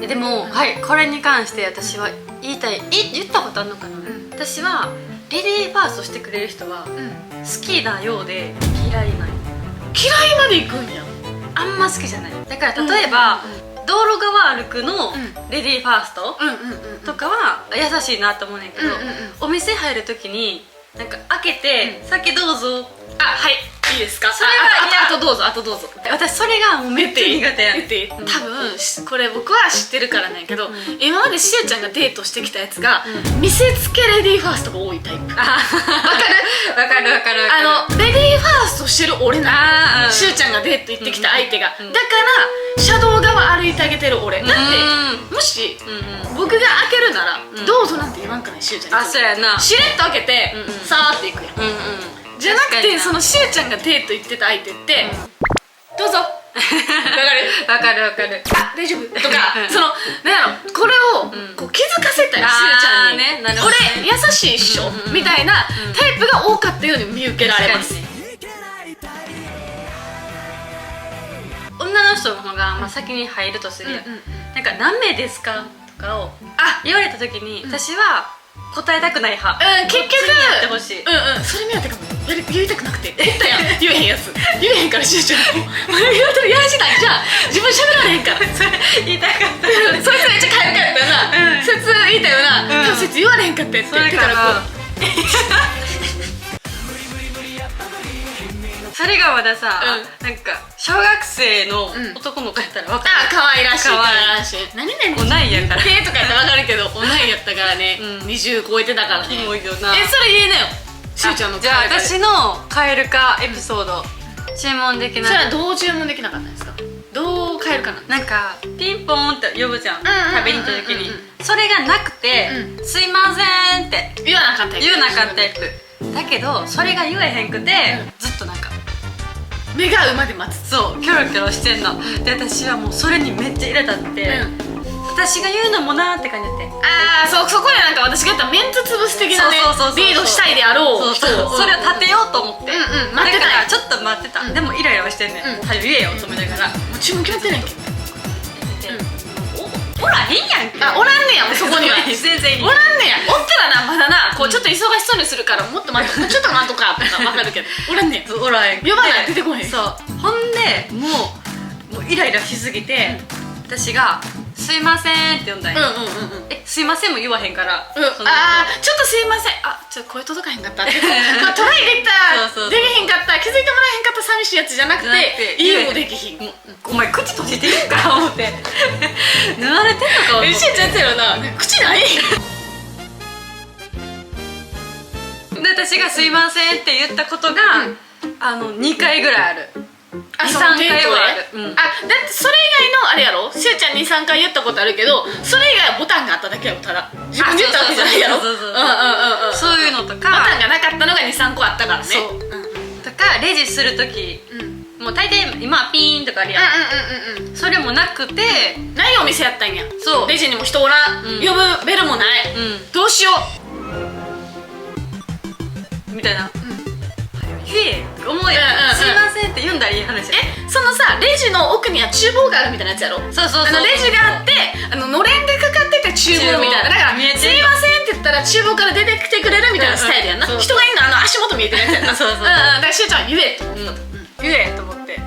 でも、はい、これに関して私は言ったことあるのかな、私はレディーファーストしてくれる人は好きなようで嫌いない。嫌いまで行くんや。あんま好きじゃない。だから例えば、道路側歩くのレディーファーストとかは優しいなと思うねんけど、お店入る時になんか開けて「先どうぞ」あ、はい、いいですか。それがあとどうぞ、あとどうぞ。私それがもうめっちゃ苦手やねん。多分これ僕は知ってるからなんやけど、今までしえちゃんがデートしてきたやつが見せつけレディーファーストが多いタイプ。わかるわかる。レディーファーストしてる俺なの。しえちゃんがデート行ってきた相手が、だから車道側歩いてあげてる俺だって。もし僕が開けるならどうぞなんて言わんかね、しえちゃんに。あ、そうやな。しれっと開けてさーっていくやん。じゃなくて、そのしえちゃんがデート行ってた相手ってどうぞわかるあ、大丈夫とか、そのなんやろ、これをこう気づかせたいしえちゃんに、俺優しいっしょみたいなタイプが多かったように見受けられます。女の人の方がまあ先に入るとするやん。なんか何名ですかとかを言われた時に私は答えたくない派。結局やってほしい。それ目当てかも。言いたくなくて言ったやん。言えへんやつ言えへんから、しえちゃん言われたらやらしない。じゃあ自分喋られへんから。それ言いたかった。そいつめっちゃ可愛かったよな。説言いたよな。説言われへんかったって言ってからこう。それがまださ、なんか小学生の男の子やったら分かる。あ、可愛らしい、可愛らしい。何々おないやからとかやったら分かるけど、おないやったからね。20超えてたからね。キモいよな。それ言えなよ、しえちゃんの。じゃあ私の蛙化エピソード注文できない。それはどう注文できなかったんですか。どう変えるかな。なんかピンポンって呼ぶじゃん、食べに行った時に。それがなくて「すいません」って言わなかったタイプだけど、それが言えへんくてずっとなんか目が合うまで待つ。そう、キョロキョロしてんので、私はもうそれにめっちゃ入れたって、私が言うのもなーって感じで。ああ、そこでなんか私がやったメンツ潰す的なね、リードしたいであろう人をそれを立てようと思って待ってたからちょっと待ってた。でもイライラはしてんねん。早く言えよと思いながら。もう注文決まってないけどおらへんやんけ。おらんねや、そこには。全然おらんねや。おったらな、まだな、こうちょっと忙しそうにするからもっと待って、もうちょっと待とかとか分かるけど、おらんねや。おらへん。呼ばない、出てこへん。そう。ほんでもうイライラしすぎて、私が「すいません」って呼んだんや。すいませんも言わへんから、ああ、ちょっとすいません、あ、ちょっと声届かへんかったってトライできた、できへんかった、気づいてもらえへんかった寂しいやつじゃなくて、いいもできひん。お前口閉じてるんか思って塗られてんのか思って。しえちゃんやったよな、口ないで、私が「すいません」って言ったことが2回ぐらいある。3回はある。あ、だってそれ以外のあれやろ、しえちゃんに3回言ったことあるけど、それ以外はボタンがあっただけやろ。ただ自分で言ったわけじゃないやろ。そういうのとか、ボタンがなかったのが2、3個あったからね。とか、レジする時もう大抵今はピーンとかあるやん。それもなくて、ないお店やったんや。そう、レジにも人おらん、呼ぶベルもない、どうしようみたいな。言え思え、すいませんって言うんだらいい話。そのさ、レジの奥には厨房があるみたいなやつやろ。そうレジがあって、のれんでかかってて厨房みたいな。だから「すいません」って言ったら厨房から出てきてくれるみたいなスタイルやんな。人がいるの足元見えてるやつやんな。だからしえちゃん言えと思った。言えと思って、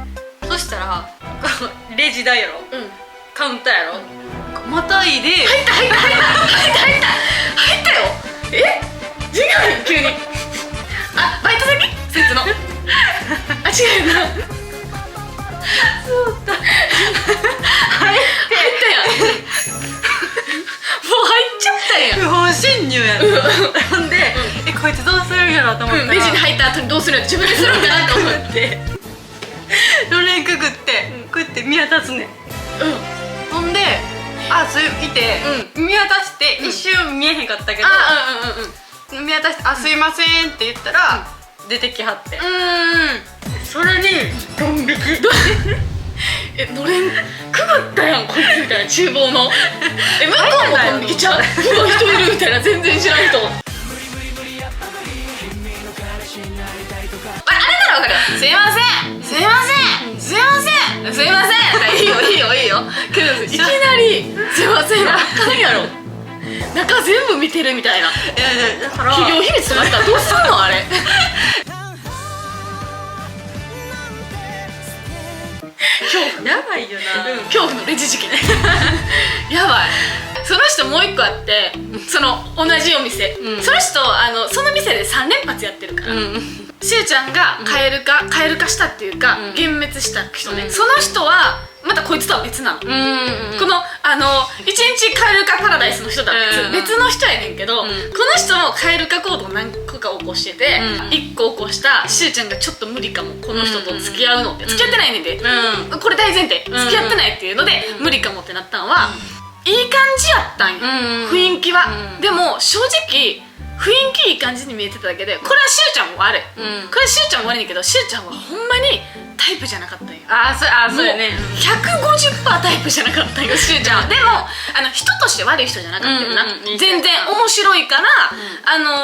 そしたらレジ台やろ、カウンターやろ、またいで入ったよ。違うよ、急に。あ、バイト先スーツの。あ、違うよな。そうだ。入ったやん。もう入っちゃったやん。不法侵入やん。ほんでこいつどうするんやろと思ったら、レジに入った後にどうするんや、自分でするんかなと思ってのれんくぐってこうやって見渡すねん。ほんでそういて見渡して一瞬見えへんかったけど、見渡して「あ、すいません」って言ったら出てきはって、それにドン引き。のれんくぐったやんこいつみたいな、厨房の。向こうもドン引きちゃう。人いるみたいな、全然知らん人。あれならわかるよ。すいません、すいません、すいません、んすいませんいいよいいよいいよけどいきなりすいませんあかんやろ中全部見てるみたいなだから企業秘密とかあったらどうすんのあれやばいよな、恐怖のレジ事件やばいその人もう一個あってその同じお店、その人その店で3連発やってるから、しゅうちゃんがカエル化したっていうか、幻滅した人ね、その人はまたこいつとは別なの、この一日カエル化パラダイスの人とは別の人やねんけど、この人もカエル化行動何個か起こしてて、1個起こしたしゅうちゃんがちょっと無理かもこの人と付き合うのって付き合ってないねんで、これ大前提付き合ってないっていうので無理かもってなったのは、いい感じやったんよ、雰囲気は、でも正直雰囲気いい感じに見えてただけで、これはしゅうちゃんも悪い、これはしゅうちゃんも悪いんだけど、しゅうちゃんはほんまにタイプじゃなかったんよ。そうやね、 150% タイプじゃなかったんよしゅうちゃんは。でも人として悪い人じゃなかったよな、全然面白いから、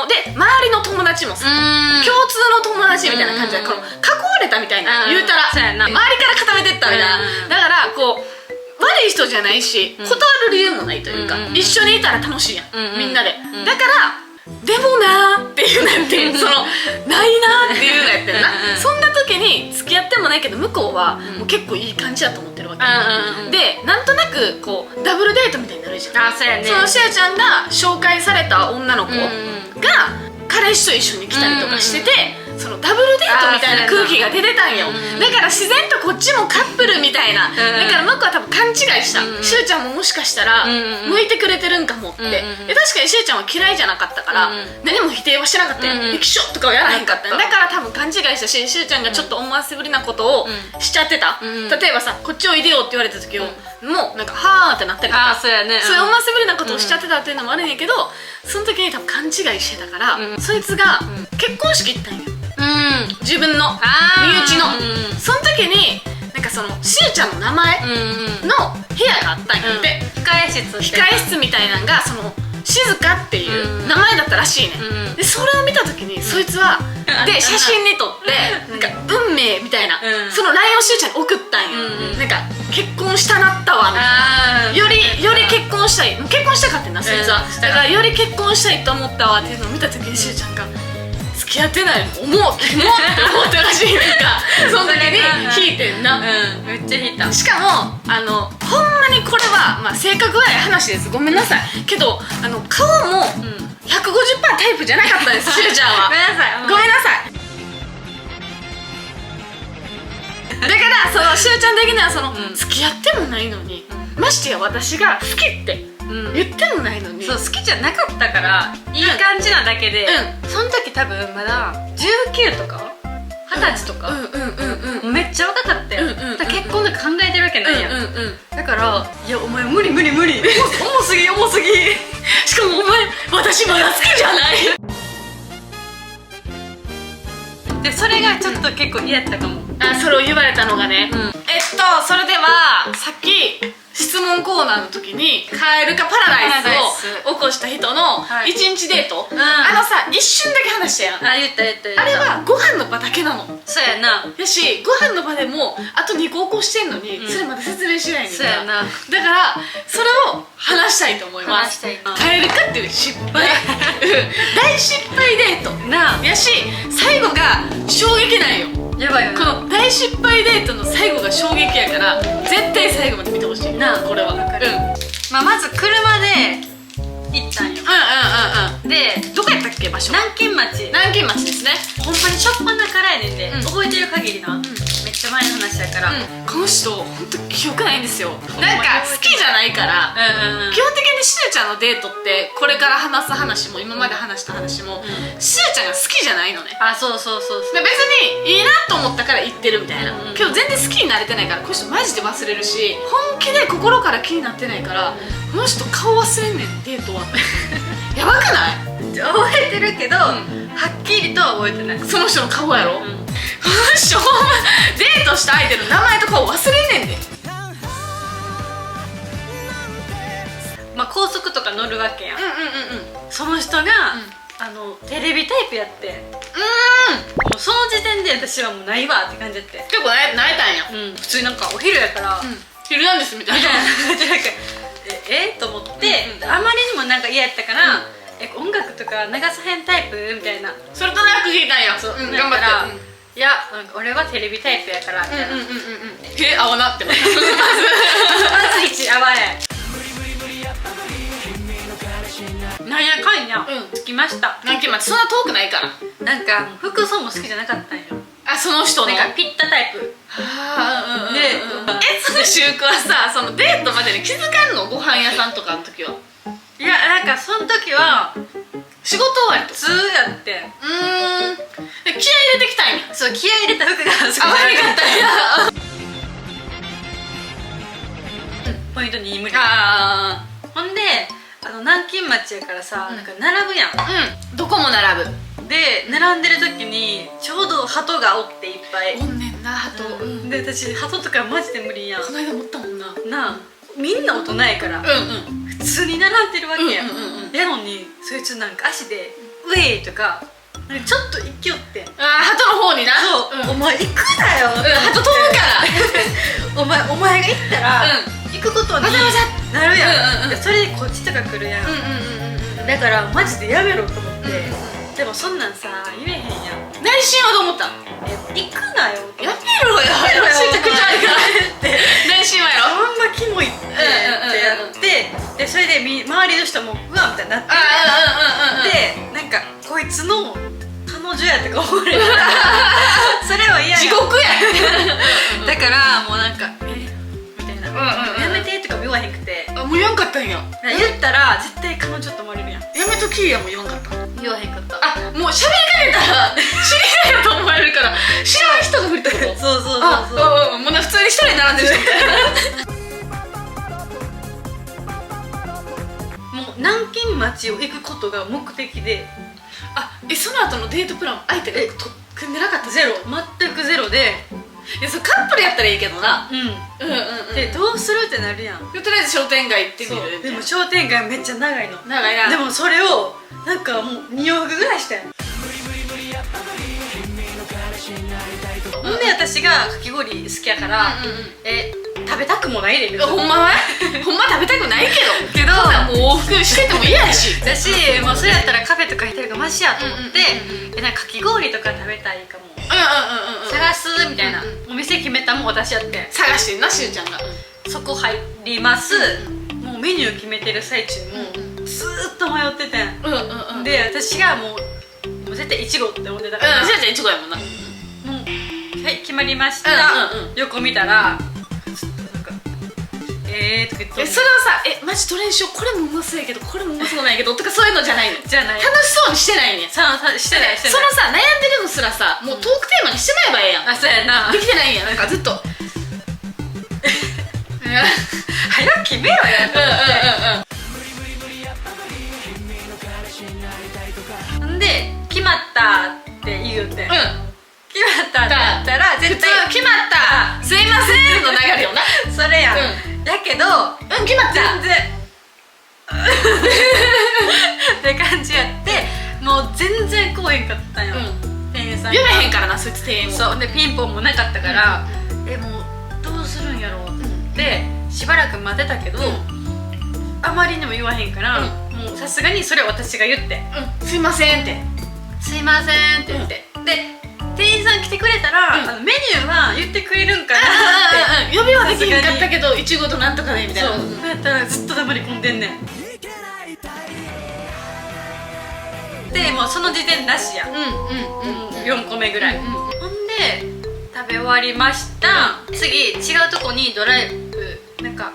で周りの友達もさ、共通の友達みたいな感じで囲われたみたいな、言うたら周りから固めてったみたいな、だからこう悪い人じゃないし、断る理由もないというか、一緒にいたら楽しいやん、みんなで、だからでもなーっていうなんてそのないなーっていうのやってるな、そんな時に付き合ってもないけど向こうはもう結構いい感じだと思ってるわけ、でなんとなくこうダブルデートみたいになるじゃん。そうやね、そのしゅうちゃんが紹介された女の子が彼氏と一緒に来たりとかしてて、そのダブルデートみたいな空気が出てたんよ、だから自然とこっちもカップルみたいな、だから向こうは多分勘違いした、しゅうちゃんももしかしたら向いてくれてるんかもって、で確かにしゅうちゃんは嫌いじゃなかったから、何も否定はしてなかったよ、液晶とかはやらへんかったよ、だから多分勘違いしたし、しゅうちゃんがちょっと思わせぶりなことをしちゃってた、例えばさこっちおいでよって言われた時をもうなんかはーってなったりとか、そういう思わせぶりなことをしちゃってたっていうのもあるんやけど、その時に多分勘違いしてたから、そいつが結婚式行ったんよ、自分の身内の、その時になんかそのしゅうちゃんの名前の部屋があったんやって、控え室みたいなのがその静香っていう名前だったらしいね、でそれを見た時にそいつはで写真に撮ってなんか運命みたいな、その LINE をしゅうちゃんに送ったんよ、なんか結婚したなったわみたいな、より結婚したい、結婚したかってんなそいつは、だからより結婚したいと思ったわっていうのを見た時にしゅうちゃんが付き合ってないの思うって思ったらしい、なんかその時に引いてんな、めっちゃ引いた。しかもほんまにこれは、まあ、性格悪い話です、ごめんなさいけど顔も 150% タイプじゃなかったですしゅうちゃんはごめんなさいだからそのしゅうちゃん的にはその、付き合ってもないのに、ましてや私が好きって言ってもないのに、そう好きじゃなかったからいい感じなだけで、その時多分まだ19とか20歳とか、めっちゃ若かったよ、だから結婚とか考えてるわけないやん、だからいやお前無理重すぎしかもお前私まだ好きじゃないでそれがちょっと結構嫌やったかも、それを言われたのがね、それではさっき質問コーナーの時にカエル化パラダイスを起こした人の1日デート、さ一瞬だけ話したやん、言ったあれはご飯の場だけなの、そうやな、やしご飯の場でもあと2個起こしてんのに、それまだ説明しないんだ、そうやな、だからそれを話したいと思います。カエル化っていう失敗大失敗デートなやし、最後が衝撃なんよ、やばいよな、この大失敗デートの最後が衝撃やから絶対最後まで見てほしいな、これは。まず車で行ったんよ、でどこやったっけ場所？南京町ですね。ほんまにしょっぱなからやねんで、覚えてる限りな、めっちゃ前の話やから、この人ほんと記憶ないんですよ、なんか好きじゃないから、基本的にしゅうちゃんのデートってこれから話す話も今まで話した話も、しゅうちゃんが好きじゃないのね。そうで別にいいなと思ったから言ってるみたいな、けど全然好きになれてないからこの人マジで忘れるし、本気で心から気になってないからこの人顔忘れんねんデートはやばくない？覚えてるけど、はっきりとは覚えてない、その人の顔やろ、この人デートした相手の名前と顔忘れんねんで。高速とか乗るわけやん、その人が、テレビタイプやって、もうその時点で私はもうないわって感じやって。結構慣れたんや。普通になんかお昼やから、昼なんですみたいなと思って、あまりにもなんか嫌やったから、音楽とか流さへんタイプみたいな、それとなく聞いたんや。頑張って。いや、なんか俺はテレビタイプやからみたいな。合わなってまず一合わへん。なんやかんや着きました。なんかそんな遠くないから。なんか服装も好きじゃなかったんよ。あ、その人のなんかピッタタイプで、その習慣はさ、そのデートまでに気づかんの？ご飯屋さんとかの時は。いや、なんかその時は仕事終わりと普通やって。気合い入れてきたんや。そう、気合い入れた服が好きじゃなかったんや。ポイント2無理。ほんで南京町やからさ、なんか並ぶやん。どこも並ぶ。で並んでる時にちょうど鳩がおっていっぱいおんねんな、鳩。で私鳩とかマジで無理やん。この間持ったもんな。みんな大人やから普通に並んでるわけやん。やのにそいつなんか足で「ウェイ!」とかちょっと行きよって。鳩の方にな。そう、お前行くなよ。鳩飛ぶからお前が行ったら行くことになるやん。それでこっちとか来るやん。だからマジでやめろと思って。でもそんなんさ言えへんやん。内心はどう思ったん？行くなよ。やめろよ。めちゃくちゃあるから内心はやろ。あんまキモいってやって、でそれで周りの人もうわみたいになって、でなんかこいつの彼女やとか思われたらそれは嫌や。地獄や。だからもうなんかみたいな、やめてとかも言わへんくて。もう言わんかったんや。言ったら絶対彼女と思われるやん。やめときやも言わんかった。言わへんかった。もう喋りかけたら知り合いやと思われるから知らん人が振ったこと。そうもう普通に一人並んでる人みたいな。もう南京町を行くことが目的で。その後のデートプラン相手が組んでなかった？ゼロ、全くゼロで。それカップルやったらいいけどな。でどうするってなるやん。とりあえず商店街行ってみる。でも商店街めっちゃ長いの。長いな。でもそれをなんかもう2往復ぐらいしたよ。ほんで私がかき氷好きやから食べたくもないで。ほんま食べたくないけどもう往復してても嫌やし。だし、もうそれやったらカフェとか行ってるからマシやと思ってなんかかき氷とか食べたいかも探すみたいなお店決めたもん私やって。探してんな、しゅうちゃんが。そこ入ります。もうメニュー決めてる最中もずーっと迷っててん。で私がもう絶対いちごって思ってたから。しゅうちゃんいちごやもんな。もうはい決まりました。横見たらずっとなんかとか言って。それをさマジどれにしよう、これもうまそうやけどこれもうまそうなんやけどとかそういうのじゃないの。じゃない。楽しそうにしてないねん。してない。そのさ悩んでるのすらさもうトークテーマにしてまえばええやん。そうやな。できてないんや。なんかずっと早く決めろやと思って。んで決まったって言うて。決まったって言ったら絶対決まったすいませんの流れよな。それやん。やけど決まった全然って感じやって、もう全然来おへんかったんよ店員さんが。読めへんからな、そいつ店員も。そうでピンポンもなかったからもうどうするんやろうと思ってしばらく待ってたけどあまりにも言わへんからもうさすがにそれを私が言ってすいませんってすいませんって言って、で店員さん来てくれたらメニューは言ってくれるんかなって呼びはできへんかったけどいちごとなんとかねみたいな。そうやったらずっと黙り込んでんねん。でもうその時点なしや。4個目ぐらい。ほんで食べ終わりました。次違うとこにドライブなんか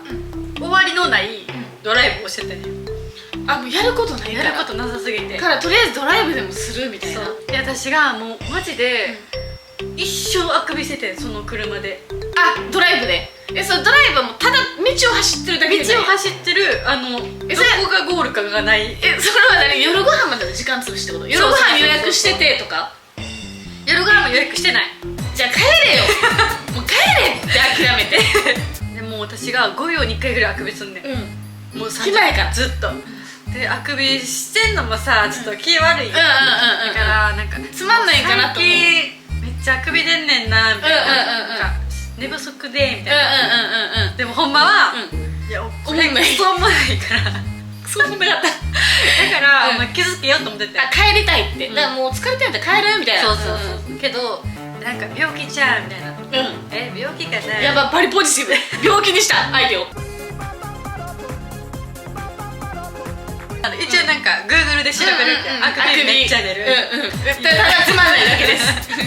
終わりのないドライブをしててね。もうやることないから。やることなさすぎてからとりあえずドライブでもするみたいな。で私がもうマジで一生あくびしてて、その車で。ドライブでそのドライブはもうただ道を走ってるだけで。道を走ってるどこがゴールかがない。それは何、夜ご飯までの時間潰しってこと？夜ご飯予約しててとか。夜ご飯も予約してない。じゃあ帰れよもう帰れって諦めてでも私が5秒に1回ぐらいあくびすんねん。もう暇やからずっとであくびしてんのもさちょっと気悪いやん。だからなんかつまんないかなと思う。最近めっちゃあくび出んねんなみたいな、なんか寝不足でみたいな。でもほんまは、いやこれクソもないからそう思んなかった。だからお前気づけようと思ってて、帰りたいって、だからもう疲れてるんだ帰るみたいな。そうけどなんか病気ちゃうみたいな。病気かな。やばバリポジティブ。病気にした相手を。一応なんか Google で調べるってあくびめっちゃ出る。ただつまんないだけです。ベ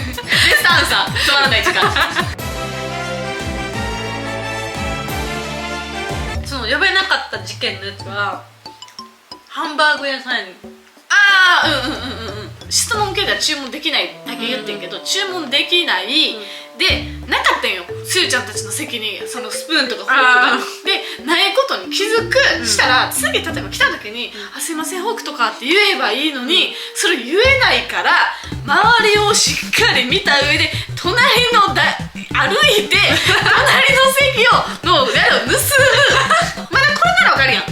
ストアンサーつまらない時間。その呼べなかった事件のやつはハンバーグ屋さんに。質問系では注文できないだけ言ってんけど、注文できない、でなかったんよすーちゃんたちの席にそのスプーンとかフォークがでないことに気づく、したら次例えば来た時に「すいませんフォークとか」って言えばいいのに、それ言えないから周りをしっかり見た上で隣の歩いて隣の席の裏を盗む。まだこれならわかるやん。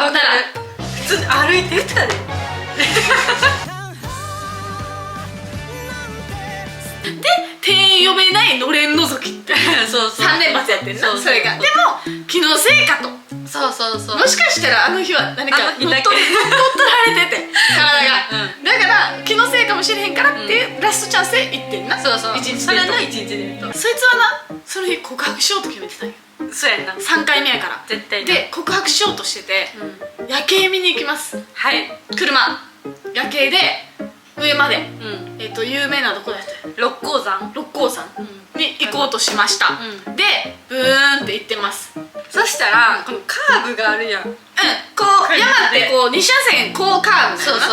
わかる。普通に歩いてたで。で店員呼べないのれんのぞきって3連発やってんな。それがでも気のせいかと。もしかしたらあの日は何か乗っ取られてて体が、だから気のせいかもしれへんからっていうラストチャンスで行ってんな。それの1日で言うとそいつはなその日告白しようと決めてたんよ。そうやんな。3回目やから絶対で告白しようとしてて、夜景見に行きます。はい。車夜景で上まで有名などこだった六甲山に行こうとしました。でブーンって行ってます。そしたらこのカーブがあるやん。こう山ってこう2車線こうカーブ。そうカ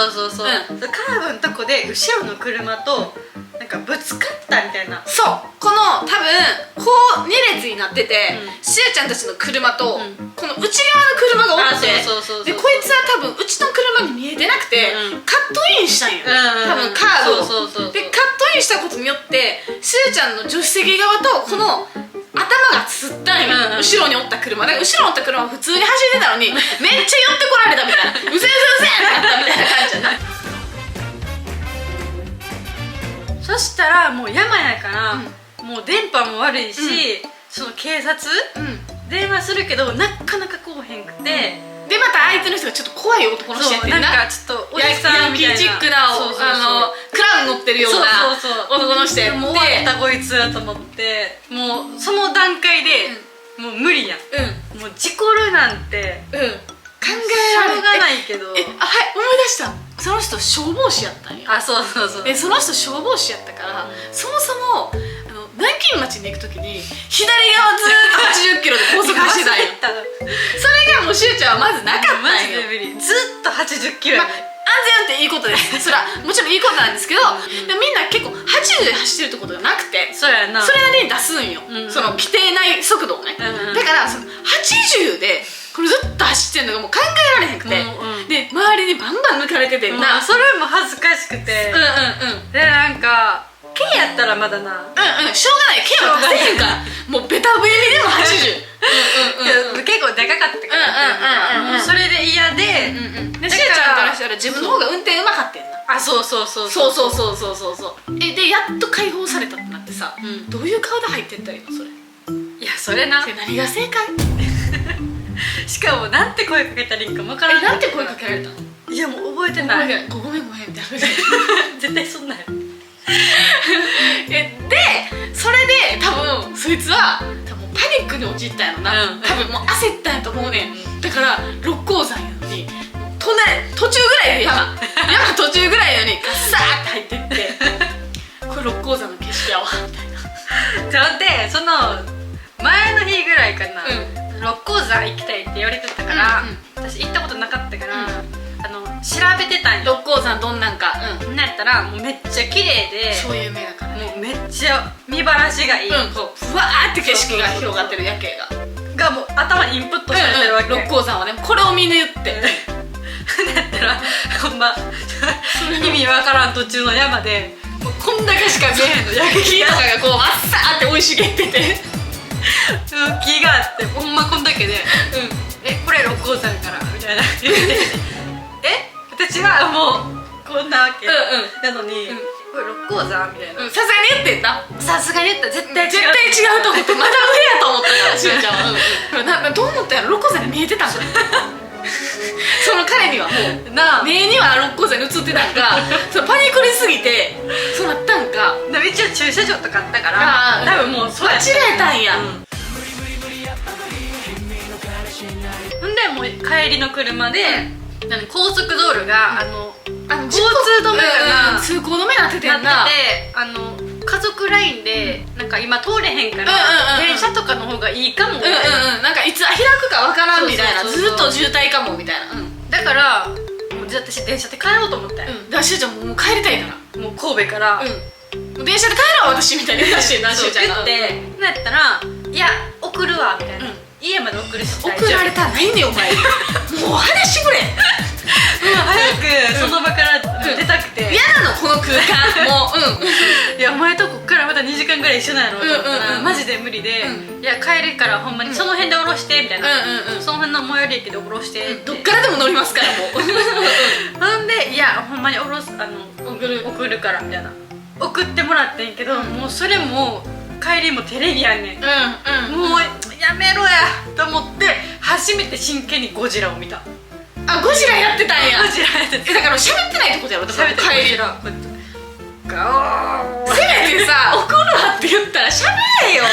ーブのとこで後ろの車となんかぶつかったみたいな。そうこの多分こう2列になってて、しーちゃんたちの車とこの内側の車がおって、でこいつは多分うちの車に見えてなくてカットインしたんよ、多分カーブを。でカットインしたことによってしーちゃんの助手席側とこの頭がつったんよ、後ろにおった車で。後ろにおった車は普通に走ってたのにめっちゃ寄ってこられたみたいな「うせうせうせ!」ってなったみたいな感じじゃない。そしたらもう山やから、もう電波も悪いし、その警察、電話するけどなかなか来おへんくて、でまた相手の人がちょっと怖い男の人やってんな。なんかちょっとおじさんみたいなヤンキーチックなクラウン乗ってるような男の人やって、もう終わったこいつだと思って、もうその段階でもう無理やん。もう事故るなんて考えられしょうがないけど。はい思い出した。その人消防士やったんや。そうその人消防士やったから、そもそも南京町に行く時に左側ずっと80キロで高速走ってたんよ。それがもうしゅうちゃんはまずなかったんよ。ずっと80キロやね。安全っていいことです。それはもちろんいいことなんですけど、でもみんな結構80で走ってるってことがなくて、それなりに出すんよ、その規定内速度をね。だからその80でこれずっと走ってんのがもう考えられへんくて、で周りにバンバン抜かれててんな。それも恥ずかしくて、でなんかK やったらまだな、しょうがない。K は出せへんからもうベタ踏みでも80。結構でかかったからもうそれで嫌で、しーちゃんからしたら自分の方が運転うまかったんな。そうでやっと解放されたってなってさ、どういう顔で入ってったらいいのそれ。いやそれな、何が正解。しかもなんて声かけたらいいか分からない。なんて声かけられたの。いやもう覚えてない。ごめんみたいな。絶対そんなんや。でそれで多分そいつはパニックに陥ったんやろな、多分もう焦ったんやと思うねん。だから六甲山やのに途中ぐらいで山途中ぐらいやのにガッサーって入ってってこれ六甲山の景色やわみたいな。でその前の日ぐらいかな、六甲山行きたいって言われてたから、私行ったことなかったから、調べてたんよ。六甲山どんなんか。なんやったらもうめっちゃ綺麗で、そう有名だからね。もうめっちゃ見晴らしがいい、こうふわーって景色が広がってる夜景がもう頭にインプットされてるわけ。六甲山はねこれをみんな言ってだったらほんま意味わからん途中の山でもうこんだけしか見えへんの。夜景とかがこうわっさーって生い茂ってて木があってほんまこんだけで、これ六甲山からみたいな言ってちはもうこんなわけ、うんなのに、これ六甲山みたいな、さすがに言ってんな。さすがに言ったら絶対違う、絶対違うと思って、まだ上やと思ったからしゅうちゃんはどう思ったやろ、六甲山に見えてたんだその彼にはもうなあ、目には六甲山に映ってたんかそのパニクりすぎてそうなったんか。でも一応駐車場とかあったからあー多分もうそうやった間違えたんや。ほんでもう帰りの車で、高速道路が、交通止めがな、通行止めなっててんな。なってて、家族ラインでなんか今通れへんから、電車とかの方がいいかもみたいな、なんかいつ開くかわからんみたいな、そうそうそうずっと渋滞かもみたいな。だからもう私電車で帰ろうと思って、だからしゅうちゃんもう帰りたいからもう神戸から、もう電車で帰ろう私みたいな言ったしな、しゅうちゃんが。言ってなったら「いや送るわ」みたいな、家まで送るし送られたらないねんお前もう話してくれ早くその場から出たくて、嫌なのこの空間もういやお前とこっからまた2時間ぐらい一緒なんやろと思ったら、マジで無理で、いや帰るからほんまにその辺で降ろしてみたいな、その辺の最寄り駅で降ろしてって、どっからでも乗りますからもうほんでいやほんまに送るからみたいな送ってもらってんけど、もうそれも帰りもテレビやねん、もうやめろやと思って初めて真剣にゴジラを見た。あ、ゴジラやってたんや。ゴジラやってた。だから喋ってないってことやろ。だから喋って帰りゴジラガーせめてさ送るわって言ったら喋れよ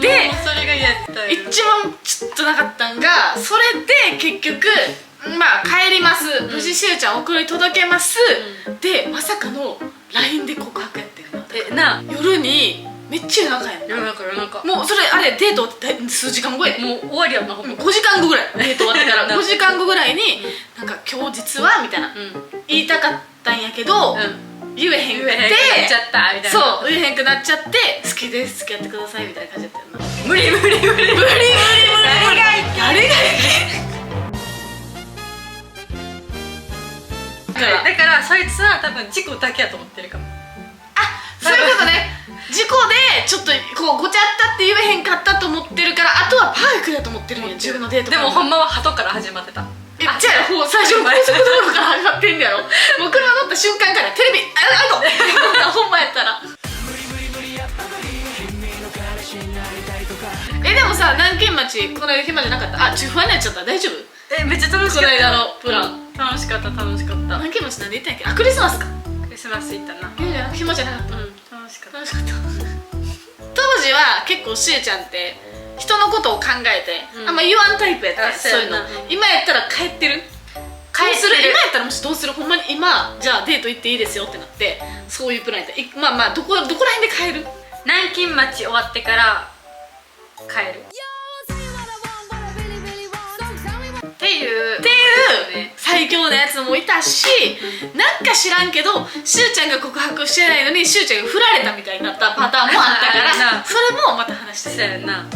でもうそれが嫌やったよ。一番ちょっとなかったんが、それで結局まあ帰ります、無事しゅうちゃん送り届けます、でまさかの LINE で告白やってるな、夜にめっちゃ夜中やん。夜中夜中もうそれあれデート数時間後やで、もう終わりやんな、ほんま5時間後ぐらいデート終わってから5時間後ぐらいになんか今日実はみたいな言いたかったんやけど言えへんくて、言えへんくなっちゃったみたいな、そう言えへんくなっちゃって好きです付き合ってくださいみたいな感じだったよな。無理無理無理無理無理無理、誰がだからそいつは多分事故だけやと思ってるかも。そういうことね。事故でちょっとこうごちゃったって言えへんかったと思ってるから、あとはパーフェクトだと思ってるんや、自分のデート。でもほんまは鳩から始まってた。じゃあ最初の高速道路から始まってんだやろ。もう車乗った瞬間からテレビアウトほんまやったら。でもさ、南京町この間暇じゃなかった？あ、不安になっちゃった。大丈夫？めっちゃ楽しかった。この間のプラン楽しかった楽しかった。南京町なんで行ったんやっけ？あ、クリスマスか。クリスマス行ったな。暇じゃなかった。楽しかった。楽しかった。当時は結構しえちゃんって人のことを考えて、あんま言わんタイプやった。そういうの。今やったら帰ってる。今やったらもしどうする？ほんまに今じゃあデート行っていいですよってなって、そういうプランやった。まあまあどこら辺で帰る？南京町終わってから帰る。っていう最強のやつもいたし、なんか知らんけどしゅうちゃんが告白してないのにしゅうちゃんが振られたみたいになったパターンもあったから、それもまた話したい。そうやな。